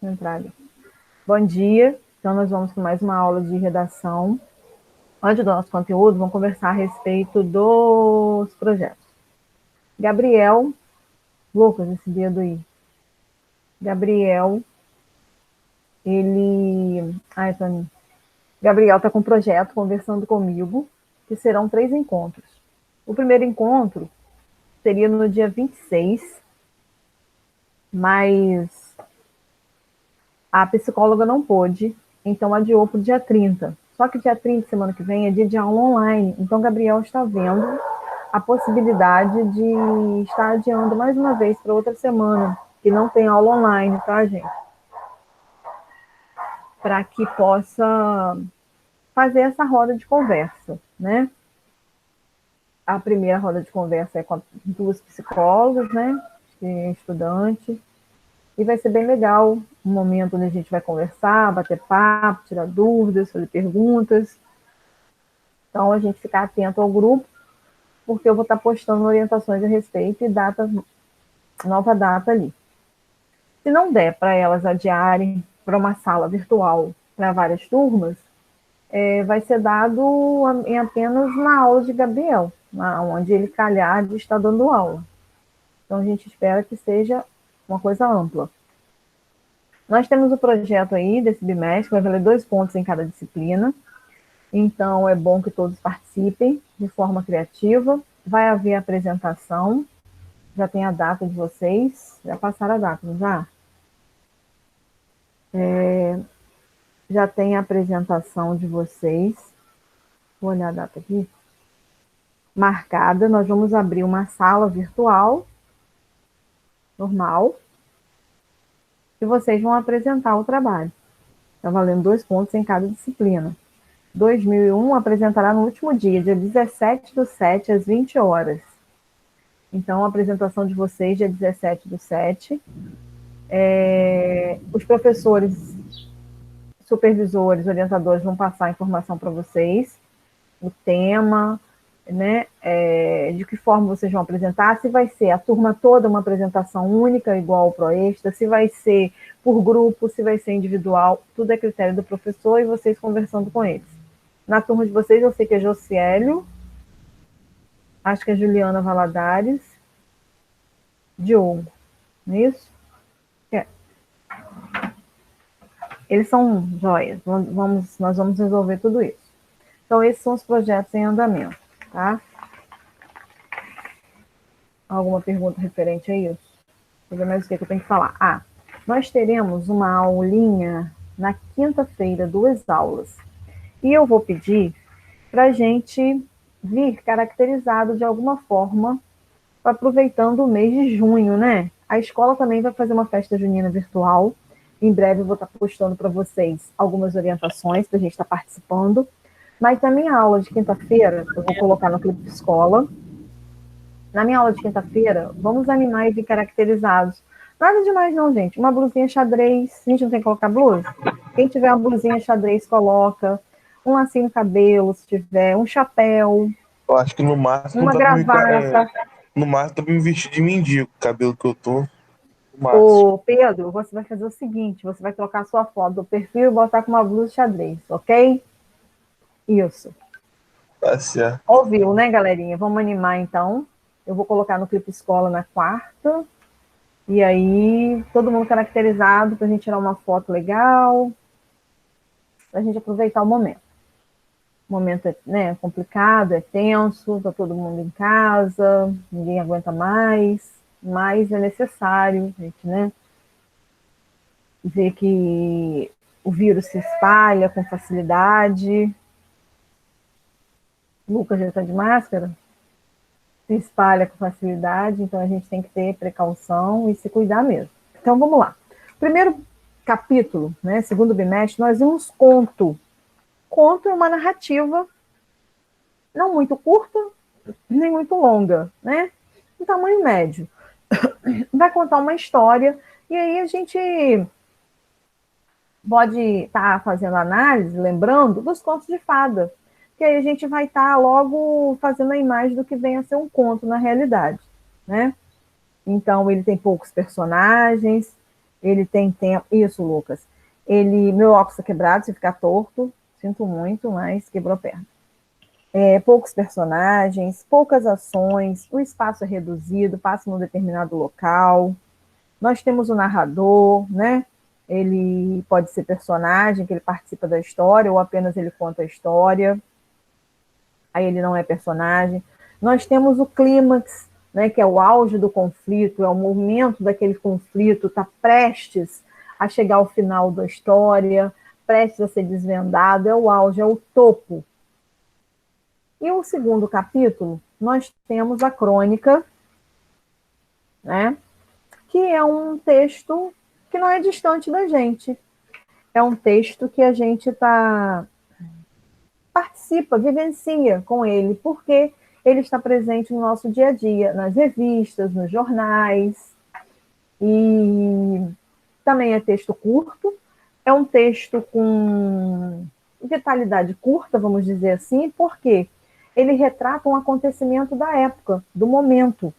Entrar ali. Bom dia. Então, nós vamos para mais uma aula de redação. Antes do nosso conteúdo, vamos conversar a respeito dos projetos. Gabriel, Lucas, esse dedo aí. Gabriel, ele... Ai, Tony. Gabriel está com um projeto conversando comigo, que serão 3 encontros. O primeiro encontro seria no dia 26, mas a psicóloga não pôde, então adiou para o dia 30. Só que dia 30, semana que vem, é dia de aula online. Então, Gabriel está vendo a possibilidade de estar adiando mais uma vez para outra semana, que não tem aula online, tá, gente? Para que possa fazer essa roda de conversa, né? A primeira roda de conversa é com 2 psicólogas, né? Estudante. E vai ser bem legal um momento onde a gente vai conversar, bater papo, tirar dúvidas, fazer perguntas. Então, a gente ficar atento ao grupo, porque eu vou estar postando orientações a respeito e nova data ali. Se não der para elas adiarem para uma sala virtual para várias turmas, vai ser dado em apenas na aula de Gabriel, onde ele calhar de estar dando aula. Então, a gente espera que seja uma coisa ampla. Nós temos o projeto aí desse bimestre, vai valer 2 pontos em cada disciplina. Então, é bom que todos participem de forma criativa. Vai haver apresentação. Já tem a data de vocês. Já passaram a data, não já? Já tem a apresentação de vocês. Vou olhar a data aqui. Marcada. Nós vamos abrir uma sala virtual, normal, e vocês vão apresentar o trabalho. Está valendo 2 pontos em cada disciplina. 2001 apresentará no último dia 17/7, às 20 horas. Então, a apresentação de vocês, dia 17/7. Os professores, supervisores, orientadores vão passar a informação para vocês, o tema, né, de que forma vocês vão apresentar, se vai ser a turma toda uma apresentação única, igual ao ProExtra, se vai ser por grupo, se vai ser individual, tudo é critério do professor e vocês conversando com eles. Na turma de vocês, eu sei que é Josiélio, acho que é Juliana Valadares, Diogo, não é isso? É. Eles são joias, nós vamos resolver tudo isso. Então, esses são os projetos em andamento, tá? Alguma pergunta referente a isso? Deixa eu ver mais o que eu tenho que falar. Nós teremos uma aulinha na quinta-feira, 2 aulas. E eu vou pedir para a gente vir caracterizado de alguma forma, aproveitando o mês de junho, né? A escola também vai fazer uma festa junina virtual. Em breve eu vou estar postando para vocês algumas orientações para a gente estar participando. Mas na minha aula de quinta-feira, eu vou colocar no Clipe Escola. Na minha aula de quinta-feira, vamos animar e vir caracterizados. Nada demais não, gente. Uma blusinha xadrez. A gente não tem que colocar blusa? Quem tiver uma blusinha xadrez, coloca. Um lacinho no cabelo, se tiver. Um chapéu. Eu acho que no máximo Uma dá pra me, gravata. no máximo dá pra me vestir de mendigo, o cabelo que eu tô. No máximo. Ô, Pedro, você vai fazer o seguinte: você vai trocar a sua foto do perfil e botar com uma blusa xadrez, ok? Isso. Tá certo. Ouviu, né, galerinha? Vamos animar então. Eu vou colocar no Clipe Escola na quarta. E aí, todo mundo caracterizado para a gente tirar uma foto legal, para a gente aproveitar o momento. O momento é, né, complicado, é tenso, está todo mundo em casa, ninguém aguenta mais, mas é necessário, gente, né? Ver que o vírus se espalha com facilidade. Lucas já está de máscara? Se espalha com facilidade, então a gente tem que ter precaução e se cuidar mesmo. Então vamos lá. Primeiro capítulo, né, segundo bimestre, nós vimos conto. Conto é uma narrativa não muito curta, nem muito longa, né? Um tamanho médio. Vai contar uma história e aí a gente pode estar fazendo análise, lembrando dos contos de fada, que aí a gente vai estar logo fazendo a imagem do que vem a ser um conto na realidade, né? Então ele tem poucos personagens, Ele tem tempo. Isso, Lucas. Meu óculos está quebrado, se ficar torto, sinto muito, mas quebrou a perna. Poucos personagens, poucas ações, o espaço é reduzido, passa num determinado local. Nós temos o narrador, né? Ele pode ser personagem, que ele participa da história, ou apenas ele conta a história. Aí ele não é personagem. Nós temos o clímax, né, que é o auge do conflito, é o momento daquele conflito, está prestes a chegar ao final da história, prestes a ser desvendado, é o auge, é o topo. E o segundo capítulo, nós temos a crônica, né, que é um texto que não é distante da gente. É um texto que a gente participa, vivencia com ele, porque ele está presente no nosso dia a dia, nas revistas, nos jornais, e também é texto curto, é um texto com vitalidade curta, vamos dizer assim, porque ele retrata um acontecimento da época, do momento.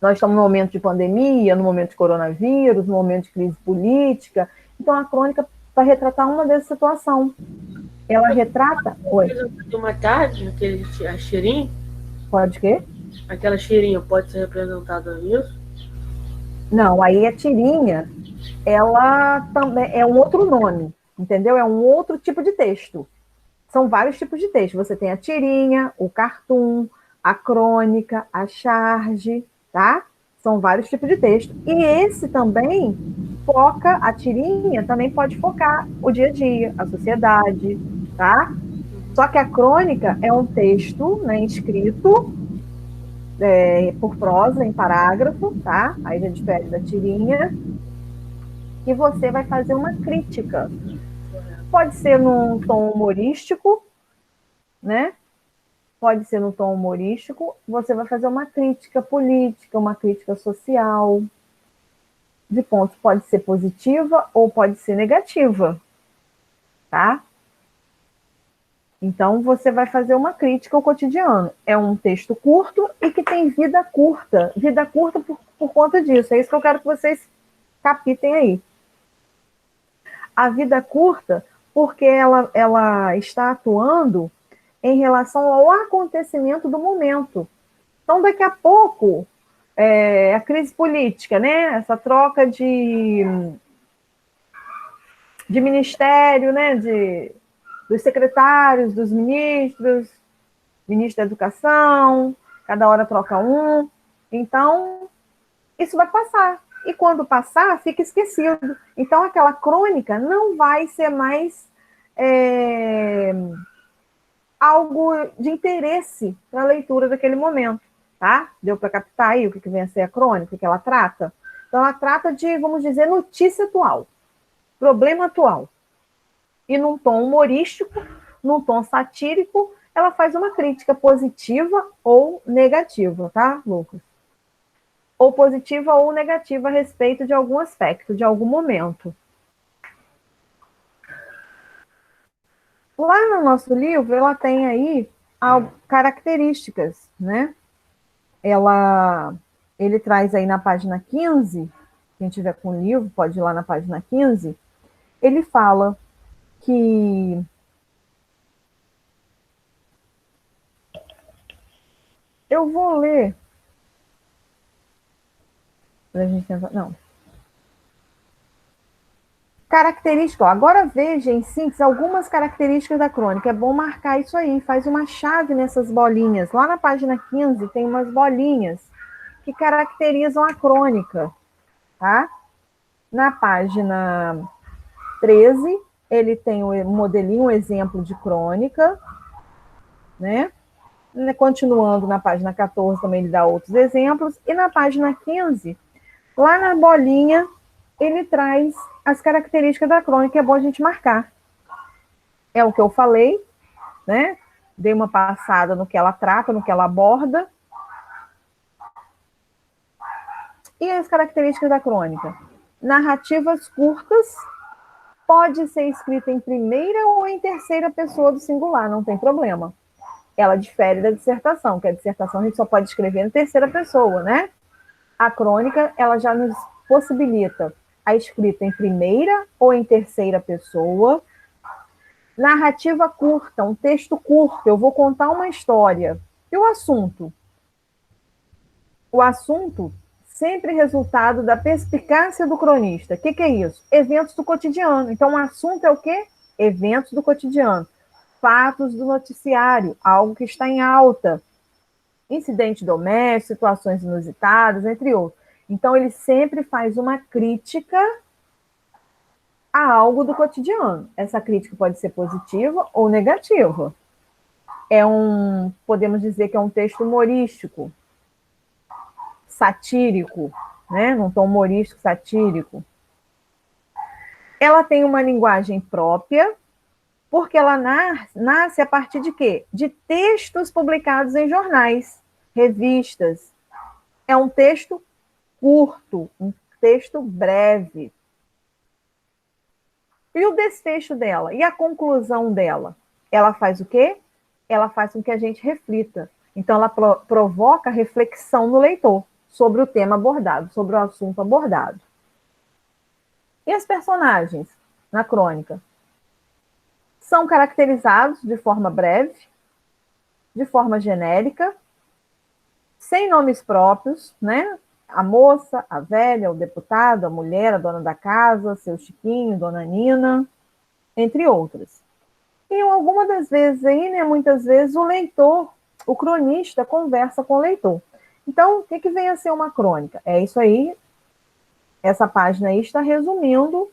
Nós estamos no momento de pandemia, no momento de coronavírus, no momento de crise política, então a crônica vai retratar uma dessa situação. Ela retrata... Oi. Uma tarde, a cheirinho? Pode quê? Aquela cheirinha pode ser representada nisso? Não, aí a tirinha, ela também é um outro nome, entendeu? É um outro tipo de texto. São vários tipos de texto. Você tem a tirinha, o cartoon, a crônica, a charge, tá? São vários tipos de texto. E esse também foca, a tirinha também pode focar o dia a dia, a sociedade, tá? Só que a crônica é um texto, né, escrito por prosa, em parágrafo, tá? Aí já difere da tirinha. E você vai fazer uma crítica. Pode ser num tom humorístico, né? Pode ser no tom humorístico. Você vai fazer uma crítica política, uma crítica social. De pontos, pode ser positiva ou pode ser negativa, tá? Então, você vai fazer uma crítica ao cotidiano. É um texto curto e que tem vida curta. Vida curta por conta disso. É isso que eu quero que vocês captem aí. A vida curta porque ela está atuando em relação ao acontecimento do momento. Então, daqui a pouco, a crise política, né? Essa troca de ministério, né? Dos secretários, dos ministros, ministro da Educação, cada hora troca um. Então, isso vai passar. E quando passar, fica esquecido. Então, aquela crônica não vai ser mais algo de interesse para a leitura daquele momento, tá? Deu para captar aí o que vem a ser a crônica, o que ela trata? Então, ela trata de, vamos dizer, notícia atual, problema atual. E num tom humorístico, num tom satírico, ela faz uma crítica positiva ou negativa, tá, Lucas? Ou positiva ou negativa a respeito de algum aspecto, de algum momento. Lá no nosso livro, ela tem aí características, né? Ele traz aí na página 15, quem tiver com o livro pode ir lá na página 15, ele fala que eu vou ler pra gente tentar, não. Característica, ó, agora veja em síntese algumas características da crônica. É bom marcar isso aí, faz uma chave nessas bolinhas. Lá na página 15 tem umas bolinhas que caracterizam a crônica, tá? Na página 13, ele tem um modelinho, um exemplo de crônica, né? Continuando na página 14 também ele dá outros exemplos. E na página 15, lá na bolinha, ele traz as características da crônica, é bom a gente marcar. É o que eu falei, né? Dei uma passada no que ela trata, no que ela aborda. E as características da crônica? Narrativas curtas, pode ser escrita em primeira ou em terceira pessoa do singular, não tem problema. Ela difere da dissertação, que a dissertação a gente só pode escrever em terceira pessoa, né? A crônica, ela já nos possibilita a escrita em primeira ou em terceira pessoa. Narrativa curta, um texto curto, eu vou contar uma história. E o assunto? O assunto sempre resultado da perspicácia do cronista. O que é isso? Eventos do cotidiano. Então, o assunto é o quê? Eventos do cotidiano. Fatos do noticiário, algo que está em alta. Incidente doméstico, situações inusitadas, entre outros. Então, ele sempre faz uma crítica a algo do cotidiano. Essa crítica pode ser positiva ou negativa. Podemos dizer que é um texto humorístico, satírico, né? Num tom humorístico, satírico. Ela tem uma linguagem própria, porque ela nasce a partir de quê? De textos publicados em jornais, revistas. É um texto curto, um texto breve. E o desfecho dela? E a conclusão dela? Ela faz o quê? Ela faz com que a gente reflita. Então, ela provoca reflexão no leitor sobre o tema abordado, sobre o assunto abordado. E as personagens na crônica? São caracterizados de forma breve, de forma genérica, sem nomes próprios, né? A moça, a velha, o deputado, a mulher, a dona da casa, seu Chiquinho, dona Nina, entre outras. E alguma das vezes aí, né, muitas vezes, o leitor, o cronista, conversa com o leitor. Então, o que vem a ser uma crônica? É isso aí, essa página aí está resumindo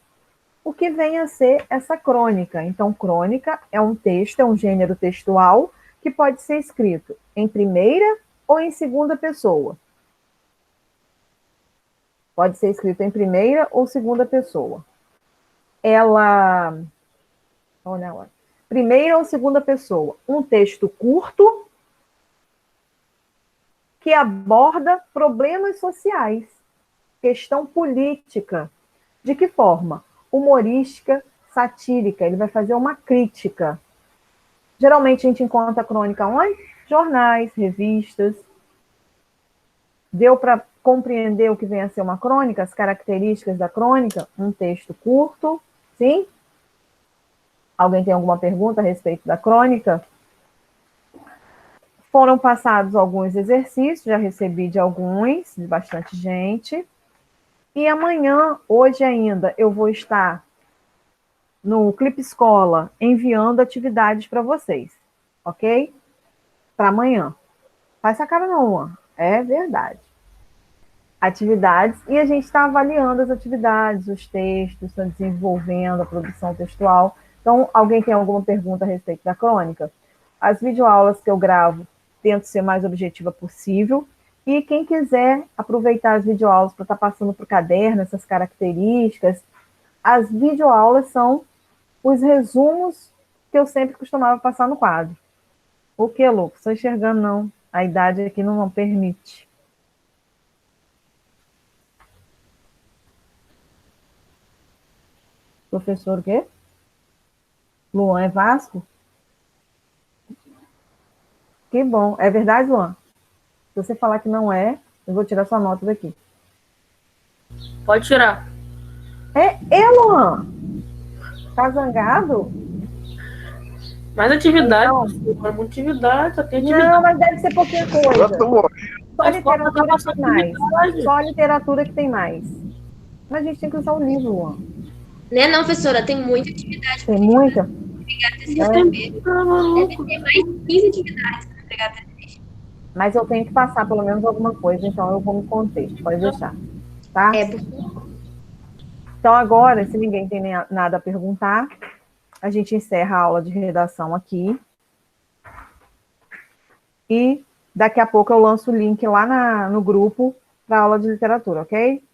o que vem a ser essa crônica. Então, crônica é um texto, é um gênero textual que pode ser escrito em primeira ou em segunda pessoa. Pode ser escrito em primeira ou segunda pessoa. Ela... Olha, primeira ou segunda pessoa. Um texto curto que aborda problemas sociais, questão política. De que forma? Humorística, satírica. Ele vai fazer uma crítica. Geralmente a gente encontra a crônica onde? Jornais, revistas. Deu para compreender o que vem a ser uma crônica, as características da crônica? Um texto curto, sim? Alguém tem alguma pergunta a respeito da crônica? Foram passados alguns exercícios, já recebi de alguns, de bastante gente. E amanhã, hoje ainda, eu vou estar no Clipe Escola enviando atividades para vocês, ok? Para amanhã. Faz essa cara não, Juan. É verdade. Atividades, e a gente está avaliando as atividades, os textos, está desenvolvendo a produção textual. Então, alguém tem alguma pergunta a respeito da crônica? As videoaulas que eu gravo, tento ser mais objetiva possível, e quem quiser aproveitar as videoaulas para estar passando para o caderno, essas características, as videoaulas são os resumos que eu sempre costumava passar no quadro. O que, Lucas? Estou enxergando, não. A idade aqui não permite. Professor o quê? Luan é Vasco? Que bom. É verdade, Luan? Se você falar que não é, eu vou tirar sua nota daqui. Pode tirar. Luan? Tá zangado? Mais atividade, Não. muita atividade, só tem atividade. Não, mas deve ser pouquinha coisa. Eu tô morrendo. Só literatura que tem mais. Só literatura que tem mais. Mas a gente tem que usar o livro, Luan. Né, não, professora? Tem muita atividade. Tem muita? Pegar TCC. Deve ter mais de 15 atividades para pegar TCC. Mas eu tenho que passar pelo menos alguma coisa, então eu vou me conter. Pode deixar. Tá? Por favor. Então agora, se ninguém tem nada a perguntar, a gente encerra a aula de redação aqui. E daqui a pouco eu lanço o link lá no grupo para a aula de literatura, ok?